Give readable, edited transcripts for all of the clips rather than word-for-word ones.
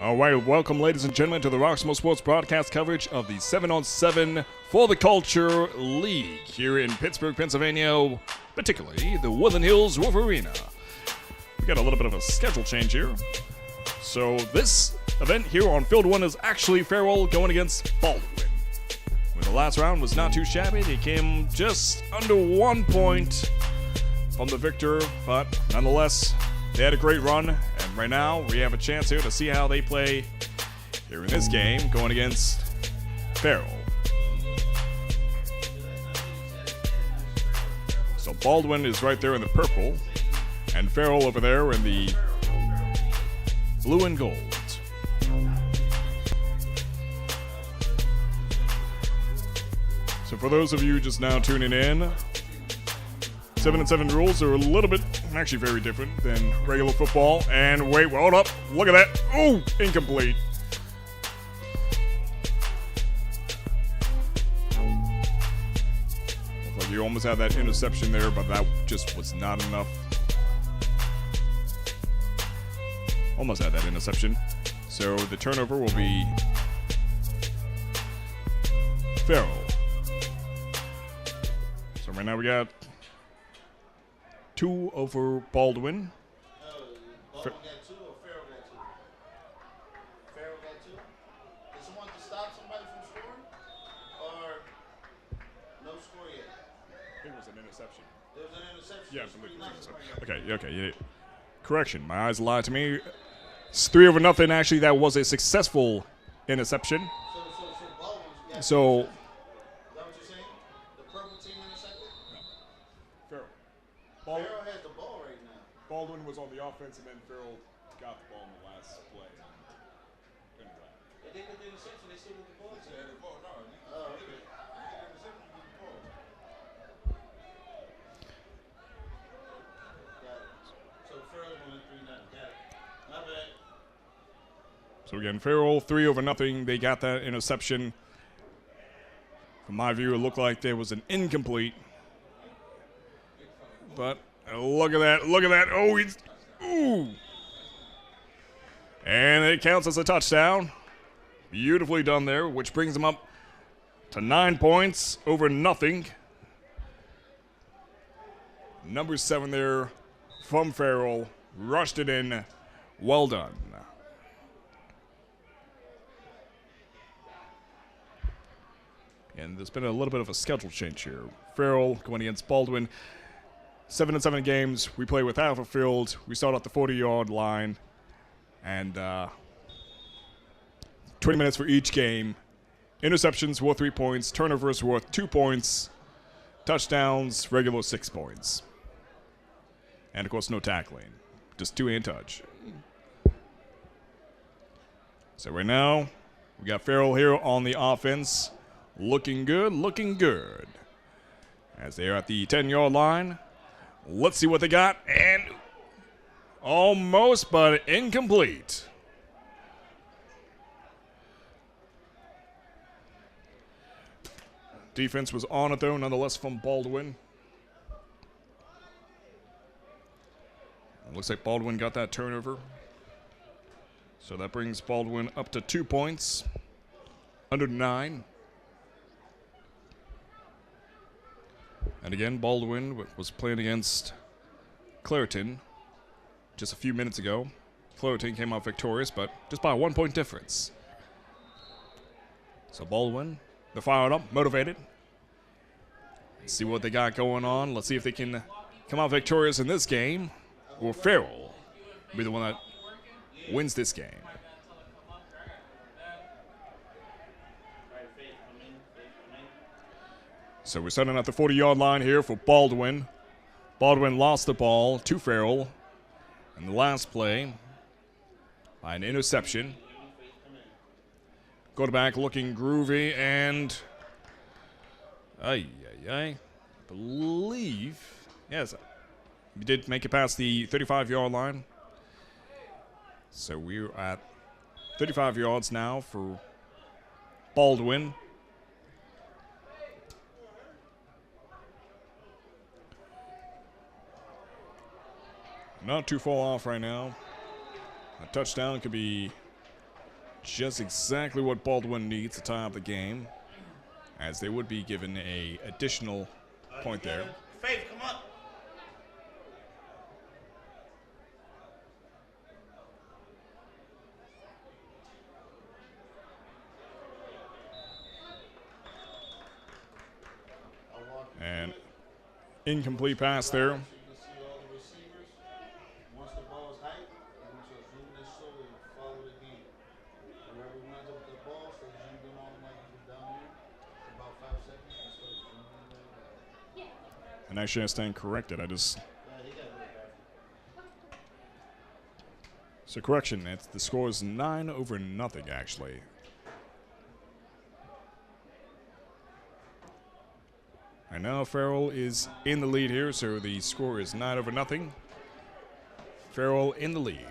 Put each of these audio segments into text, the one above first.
All right, welcome, ladies and gentlemen, to the Roxamore Sports broadcast coverage of the 7-on-7 for the Culture League here in Pittsburgh, Pennsylvania, particularly the Woodland Hills Wolverina. We got a little bit of a schedule change here. So this event here on Field 1 is actually Farrell going against Baldwin. When the last round was not too shabby, they came just under 1 point from the victor, but nonetheless, they had a great run, and right now we have a chance here to see how they play here in this game going against Farrell. So Baldwin is right there in the purple, and Farrell over there in the blue and gold. So for those of you just now tuning in, 7-on-7 rules are a little bit, actually very different than regular football. And wait, hold up, look at that. Ooh, incomplete. Looks like you almost had that interception there, but that just was not enough. Almost had that interception. So the turnover will be Farrell. So right now we got 2 over Baldwin. Baldwin got 2 or Farrell got 2? Farrell got 2? Did someone to stop somebody from scoring? Or no score yet? I think it was an interception. There was an interception. Yeah, okay. Yeah. Correction, my eyes lied to me. It's 3 over nothing. Actually, that was a successful interception. So Baldwin's got So. Is that what you're saying? The purple team intercepted? Farrell. Farrell has the ball right now. Baldwin was on the offense, and then Farrell got the ball in the last play. If they get the interception, they still get the ball. They had the ball. No. Oh, okay. Got it. So Farrell's winning 3-0. Got it. My bad. So again, Farrell 3 over nothing. They got that interception. From my view, it looked like there was an incomplete. But look at that. Oh, ooh. And it counts as a touchdown. Beautifully done there, which brings them up to 9 points over nothing. Number 7 there from Farrell. Rushed it in. Well done. And there's been a little bit of a schedule change here. Farrell going against Baldwin. 7-on-7 games. We play with half a field. We start at the 40-yard line. And 20 minutes for each game. Interceptions worth 3 points. Turnovers worth 2 points. Touchdowns, regular 6 points. And, of course, no tackling. Just 2-hand touch. So right now, we got Farrell here on the offense. Looking good. As they are at the 10-yard line. Let's see what they got. And almost, but incomplete. Defense was on it, though, nonetheless, from Baldwin. It looks like Baldwin got that turnover. So that brings Baldwin up to 2 points. Under 9. And again, Baldwin was playing against Clareton just a few minutes ago. Clareton came out victorious, but just by a 1 point difference. So Baldwin, they're fired up, motivated. Let's see what they got going on. Let's see if they can come out victorious in this game, or Farrell will be the one that wins this game. So we're starting at the 40-yard line here for Baldwin. Baldwin lost the ball to Farrell in the last play by an interception. Quarterback looking groovy, and I believe, yes, we did make it past the 35-yard line. So we're at 35 yards now for Baldwin. Not too far off right now. A touchdown could be just exactly what Baldwin needs to tie up the game, as they would be given a additional point there. Faith, come up. And incomplete pass there. So you can see all the receivers. Once the ball is hyped, you want to zoom this slowly and follow the game. Whoever winds up with the ball, so zoom in on them like you do down here. For about 5 seconds, and start zooming in right. And actually, I stand corrected. I just. He got it back. So correction, the score is 9-0 actually. And now Farrell is in the lead here, so the score is 9-0. Farrell in the lead.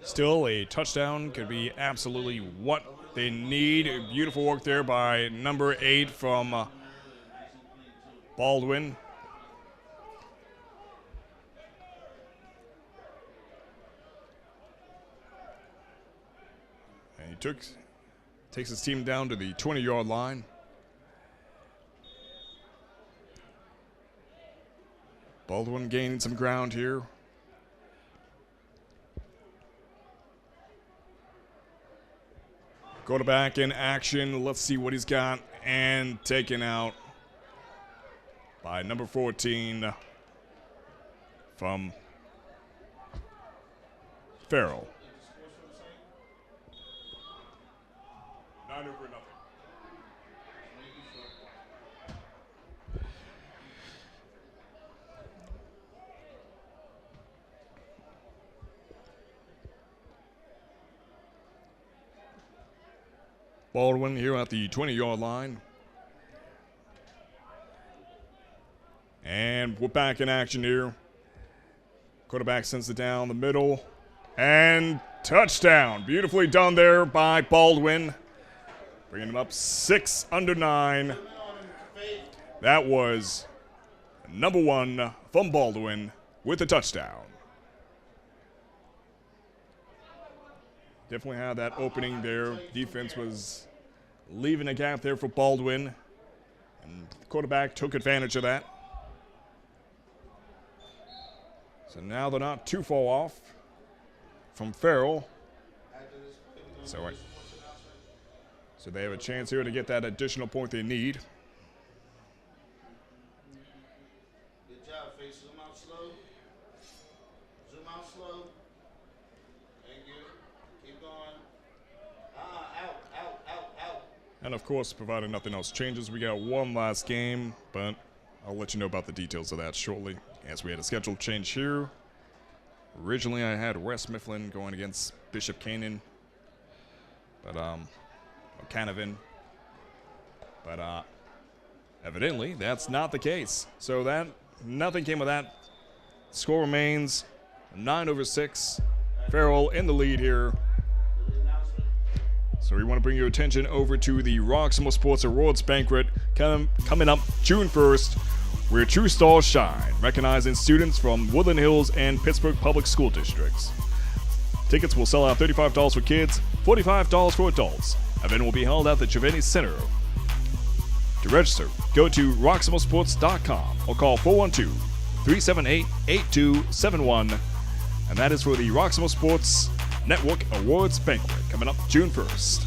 Still, a touchdown could be absolutely what they need. Beautiful work there by number 8 from Baldwin. And he takes his team down to the 20-yard line. Baldwin gaining some ground here. Quarterback in action. Let's see what he's got. And taken out by number 14 from Farrell. 9-0. Baldwin here at the 20-yard line. And we're back in action here. Quarterback sends it down the middle. And touchdown. Beautifully done there by Baldwin. Bringing him up 6 under 9. That was number 1 from Baldwin with a touchdown. Definitely had that opening there. Defense was leaving a gap there for Baldwin. And the quarterback took advantage of that. So now they're not too far off from Farrell. So they have a chance here to get that additional point they need. Good job, Face. Zoom out slow. Zoom out slow. Thank you. Keep going. Out. And of course, provided nothing else changes, we got one last game, but I'll let you know about the details of that shortly, as we had a schedule change here. Originally, I had West Mifflin going against Bishop Canaan, but Canevin, but evidently that's not the case. So that nothing came of that. Score remains 9-6. Farrell in the lead here. So we want to bring your attention over to the Roxamore Sports Awards Banquet coming up June 1st, where true stars shine, recognizing students from Woodland Hills and Pittsburgh Public School Districts. Tickets will sell out $35 for kids, $45 for adults. Event will be held at the Canevin Center. To register, go to roxamoresports.com or call 412-378-8271. And that is for the Roxamore Sports Network Awards Banquet coming up June 1st.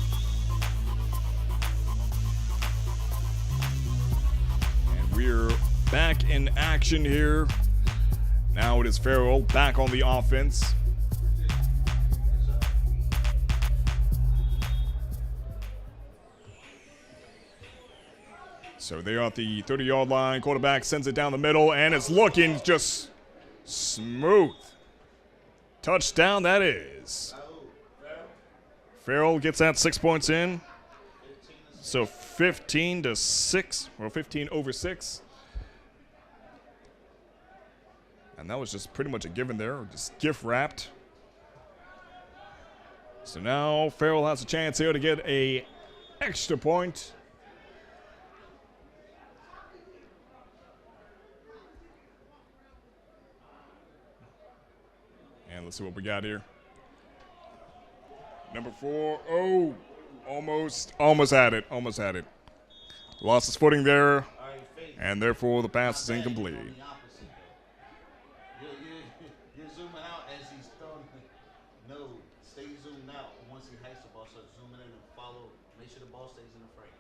And we're back in action here. Now it is Farrell back on the offense. So they're at the 30-yard line. Quarterback sends it down the middle, and it's looking just smooth. Touchdown, that is. Farrell gets that 6 points in. So 15-6, or 15-6. And that was just pretty much a given there, just gift wrapped. So now Farrell has a chance here to get a extra point. And let's see what we got here. Number 4. Oh, almost had it. Almost had it. Lost his footing there, All right, Faith. and therefore the pass is Not bad, incomplete. you're on the opposite, though. You're zooming out as he's throwing. No, stay zoomed out. Once he hikes the ball, start zooming in and follow. Make sure the ball stays in the frame.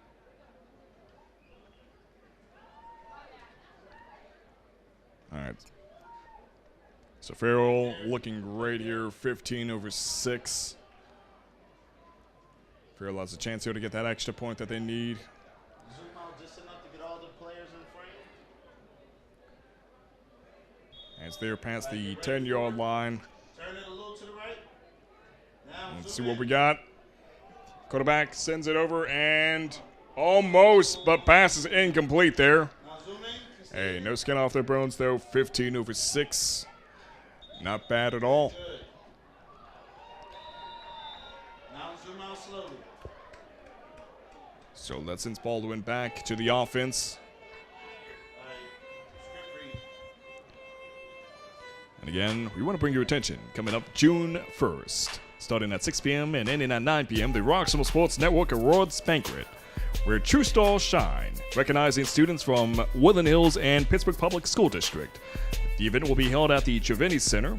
All right. So Farrell looking great here, 15/6. Farrell has a chance here to get that extra point that they need. Zoom out just enough to get all the players in frame. As they're past the 10-yard line. Turn it a little to the right. Now, Let's see zoom what in. we got. Quarterback sends it over and almost, but pass is incomplete there. Now zoom in. Hey, no skin off their bones though, 15/6. Not bad at all. Good. Now zoom out slowly. So that sends Baldwin back to the offense. All right. Script read. And again, we want to bring your attention. Coming up June 1st, starting at 6 p.m. and ending at 9 p.m., the Roxamore Sports Network Awards Banquet, where true stars shine, recognizing students from Woodland Hills and Pittsburgh Public School District. The event will be held at the Canevin Center.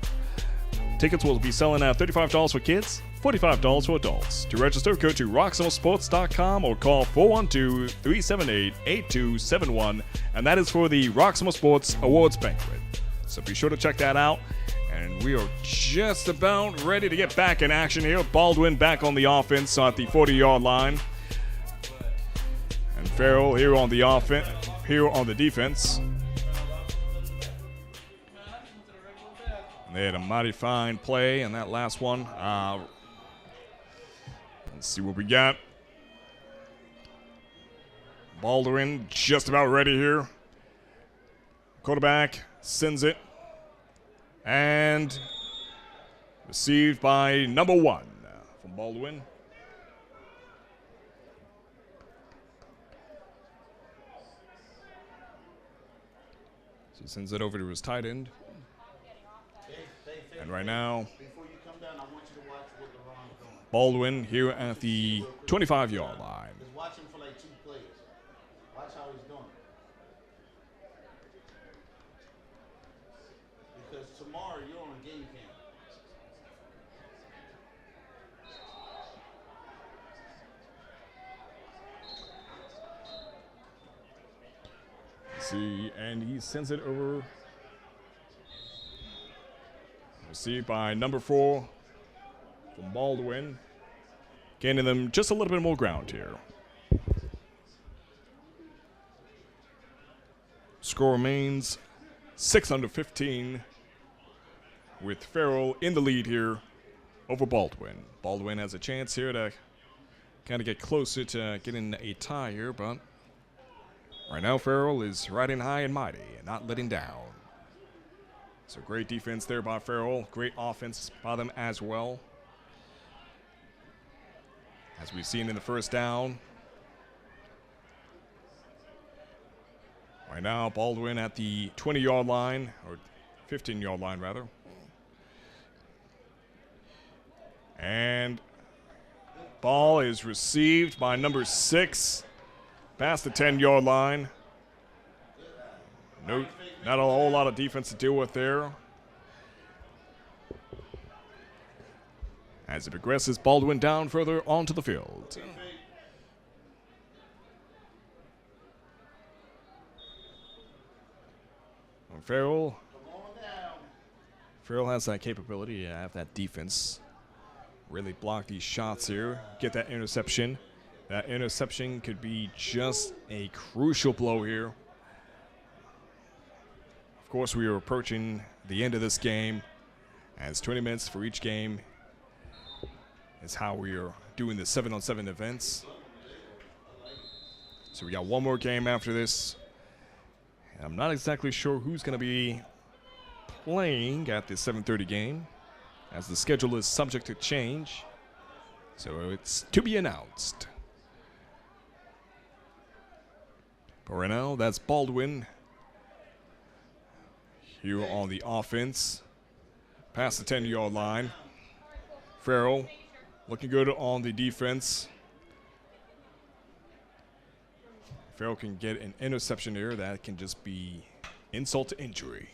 Tickets will be selling at $35 for kids, $45 for adults. To register, go to roxamoresports.com or call 412-378-8271, and that is for the Roxamore Sports Awards Banquet. So be sure to check that out. And we are just about ready to get back in action here. Baldwin back on the offense at the 40-yard line. And Farrell here on the offense, here on the defense. They had a mighty fine play in that last one. Let's see what we got. Baldwin just about ready here. Quarterback sends it. And received by number 1 from Baldwin. So he sends it over to his tight end. And right now, Before you come down, I want you to watch what LeBron's doing. Baldwin here at the 25-yard line. Just watch him for like 2 plays. Watch how he's doing it. Because tomorrow you're on a game camp. See, and he sends it over. Received by number 4 from Baldwin. Gaining them just a little bit more ground here. Score remains 6-15 with Farrell in the lead here over Baldwin. Baldwin has a chance here to kind of get closer to getting a tie here, but right now Farrell is riding high and mighty and not letting down. So great defense there by Farrell. Great offense by them as well. As we've seen in the first down. Right now, Baldwin at the 20-yard line, or 15-yard line rather. And ball is received by number 6 past the 10-yard line. No, not a whole lot of defense to deal with there. As it progresses, Baldwin down further onto the field. Farrell has that capability to have that defense really block these shots here, get that interception. That interception could be just a crucial blow here. Of course, we are approaching the end of this game, as 20 minutes for each game is how we are doing the 7-on-7 events. So we got one more game after this. And I'm not exactly sure who's going to be playing at the 7:30 game, as the schedule is subject to change. So it's to be announced. But right now, that's Baldwin here on the offense. Past the 10-yard line. Farrell Looking good on the defense. Farrell can get an interception here. That can just be insult to injury.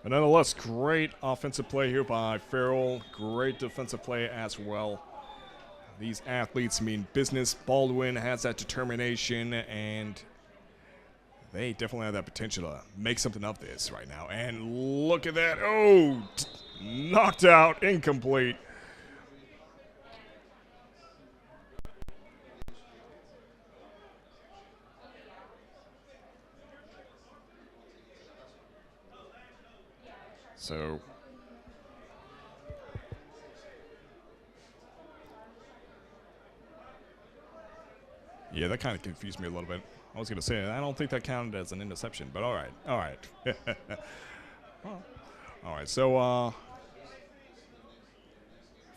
But nonetheless, great offensive play here by Farrell. Great defensive play as well. These athletes mean business. Baldwin has that determination, and they definitely have that potential to make something of this right now. And look at that. Oh, knocked out, incomplete. So yeah, that kind of confused me a little bit. I was going to say, I don't think that counted as an interception, but all right. All right. Well, all right, so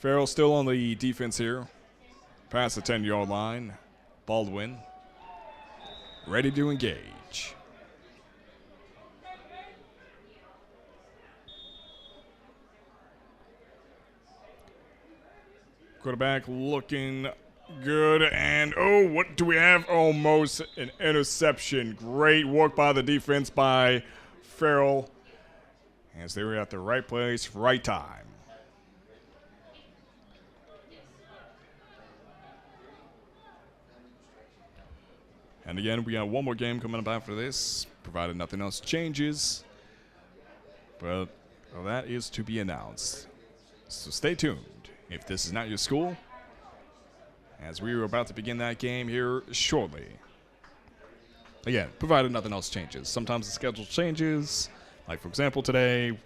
Farrell still on the defense here. Past the 10-yard line. Baldwin ready to engage. Quarterback looking good, and oh, what do we have? Almost an interception. Great work by the defense by Farrell, as they were at the right place, right time. And again, we have one more game coming up after this, provided nothing else changes. But well, that is to be announced. So stay tuned. If this is not your school, as we are about to begin that game here shortly. Again, provided nothing else changes. Sometimes the schedule changes. Like, for example, today,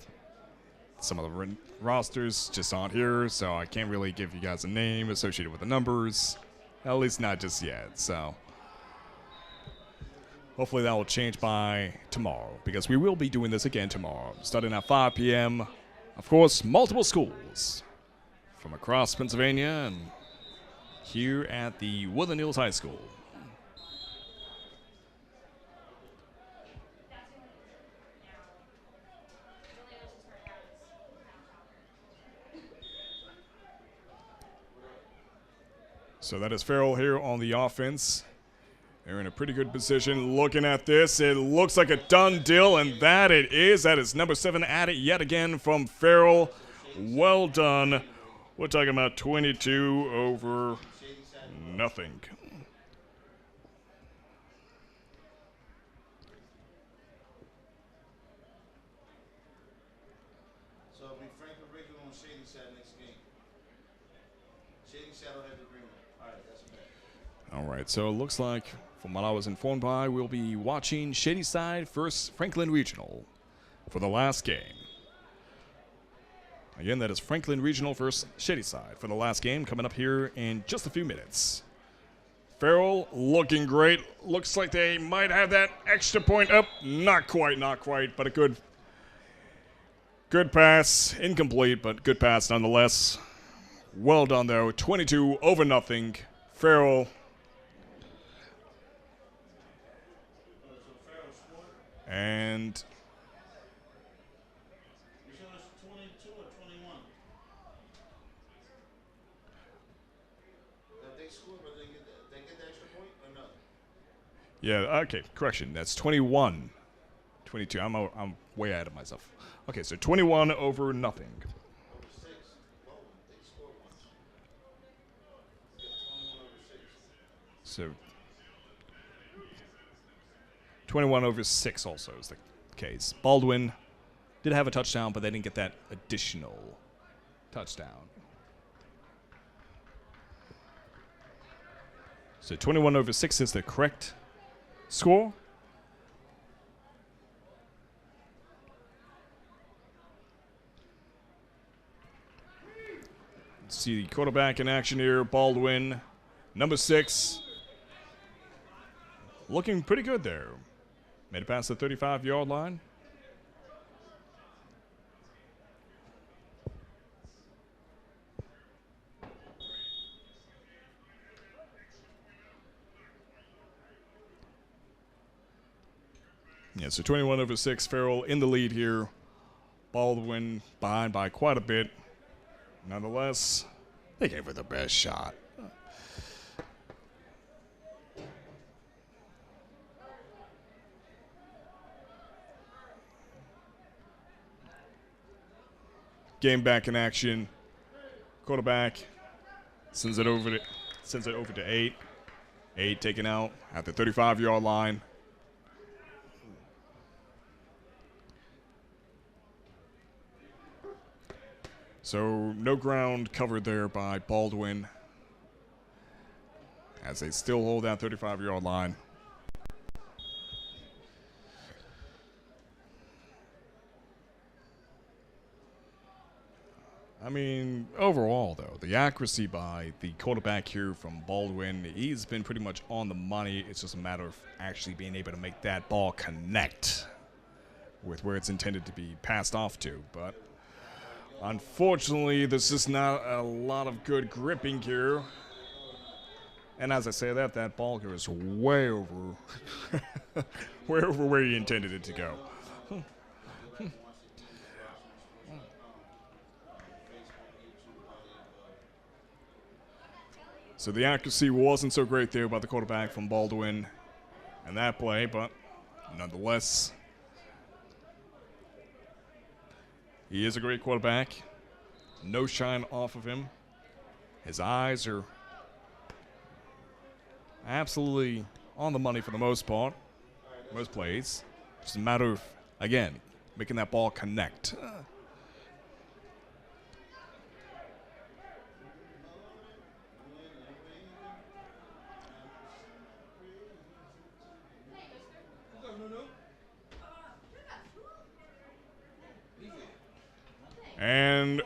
some of the rosters just aren't here, so I can't really give you guys a name associated with the numbers. At least not just yet, so hopefully that will change by tomorrow, because we will be doing this again tomorrow, starting at 5 p.m. Of course, multiple schools from across Pennsylvania and here at the Woodland Hills High School. So that is Farrell here on the offense. They're in a pretty good position. Looking at this, it looks like a done deal, and that it is. That is number 7 added yet again from Farrell. Well done. We're talking about 22 over nothing. So it'll be Franklin Regional and Shady Side next game. Shady Side will have the agreement. All right, that's okay. All right, so it looks like, from what I was informed by, we'll be watching Shady Side versus Franklin Regional for the last game. Again, that is Franklin Regional versus Shady Side for the last game, coming up here in just a few minutes. Farrell looking great. Looks like they might have that extra point up. Not quite, but a good pass. Incomplete, but good pass nonetheless. Well done, though. 22 over nothing. Farrell. And You said it's 22 or 21? If they score, but they get the extra point or no? yeah, okay, correction. That's 21. 22. I'm way ahead of myself. Okay, so 21 over nothing. Over 6. Well, they scored once. Yeah, 21 over 6. So 21 over 6 also is the case. Baldwin did have a touchdown, but they didn't get that additional touchdown. So 21 over 6 is the correct score. Let's see the quarterback in action here. Baldwin, number 6. Looking pretty good there. Made it past the 35-yard line. so 21-6, Farrell in the lead here. Baldwin behind by quite a bit. Nonetheless, they gave her the best shot. Game back in action. Quarterback sends it over to 8. 8 taken out at the 35-yard line. So no ground covered there by Baldwin as they still hold that 35-yard line. I mean, overall, though, the accuracy by the quarterback here from Baldwin, he's been pretty much on the money. It's just a matter of actually being able to make that ball connect with where it's intended to be passed off to. But unfortunately, there's just not a lot of good gripping here. And as I say that ball goes way over, way over where you intended it to go. So the accuracy wasn't so great there by the quarterback from Baldwin in that play, but nonetheless, he is a great quarterback. No shine off of him. His eyes are absolutely on the money for the most part, most plays. Just a matter of, again, making that ball connect. And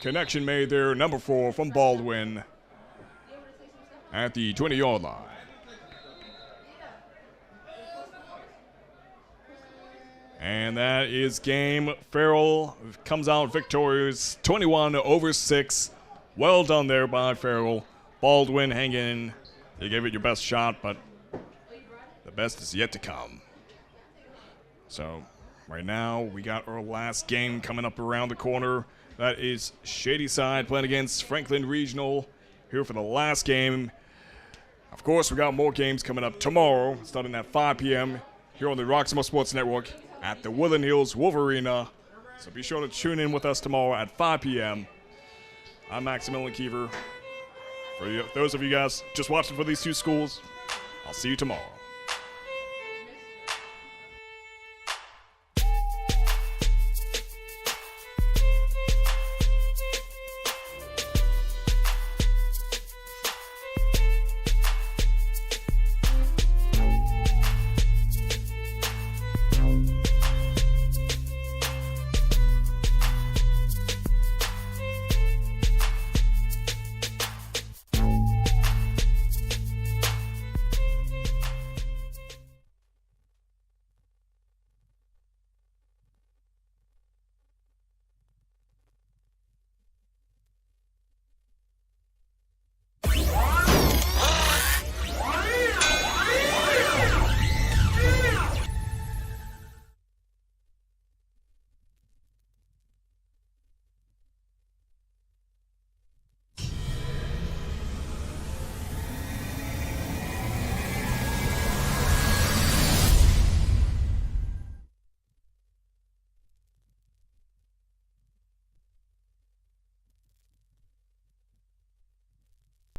connection made there, number 4 from Baldwin at the 20-yard line. And that is game. Farrell comes out victorious, 21-6. Well done there by Farrell. Baldwin hanging. You gave it your best shot, but the best is yet to come. So right now, we got our last game coming up around the corner. That is Shadyside playing against Franklin Regional here for the last game. Of course, we got more games coming up tomorrow, starting at 5 p.m. here on the Roxamore Sports Network at the Woodland Hills Wolverina. So be sure to tune in with us tomorrow at 5 p.m. I'm Maximilian Kiever. For those of you guys just watching for these two schools, I'll see you tomorrow.